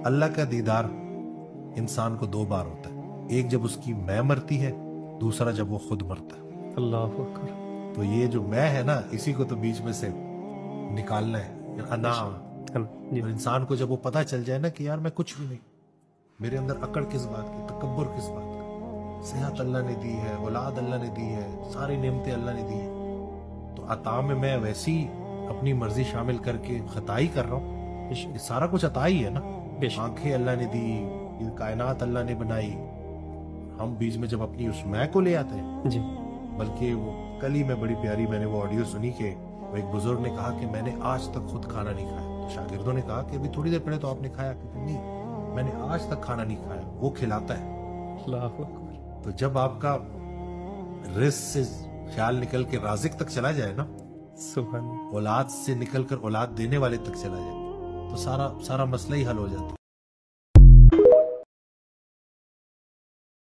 اللہ کا دیدار انسان کو دو بار ہوتا ہے، ایک جب اس کی میں مرتی ہے، دوسرا جب وہ خود مرتا ہے۔ اللہ اکبر۔ تو یہ جو میں ہے نا، اسی کو تو بیچ میں سے نکالنا ہے، انا۔ جی انسان کو جب وہ پتہ چل جائے نا کہ یار میں کچھ بھی نہیں، میرے اندر اکڑ کس بات کی، تکبر کس بات کا، صحت اللہ نے دی ہے، اولاد اللہ نے دی ہے، ساری نعمتیں اللہ نے دی ہے، تو عطا میں ویسی اپنی مرضی شامل کر کے خطا ہی کر رہا ہوں۔ یہ سارا کچھ عطا ہی ہے نا، آنکھیں اللہ نے دی، یہ کائنات اللہ نے بنائی، ہم بیچ میں جب اپنی اس میں کو لے آتے ہیں۔ جی بلکہ وہ کل ہی میں بڑی پیاری میں نے وہ آڈیو سنی کہ وہ ایک بزرگ نے کہا کہ میں نے آج تک خود کھانا نہیں کھایا، تو شاگردوں نے کہا کہ ابھی تھوڑی دیر پہلے تو آپ نے کھایا، کہ نہیں میں نے آج تک کھانا نہیں کھایا، وہ کھلاتا ہے۔ اللہ اکبر۔ تو جب آپ کا رزق سے خیال نکل کے رازق تک چلا جائے نا، سبحان اللہ۔ اولاد سے نکل کر اولاد دینے والے تک چلا جائے، تو سارا مسئلہ ہی حل ہو جاتا ہے۔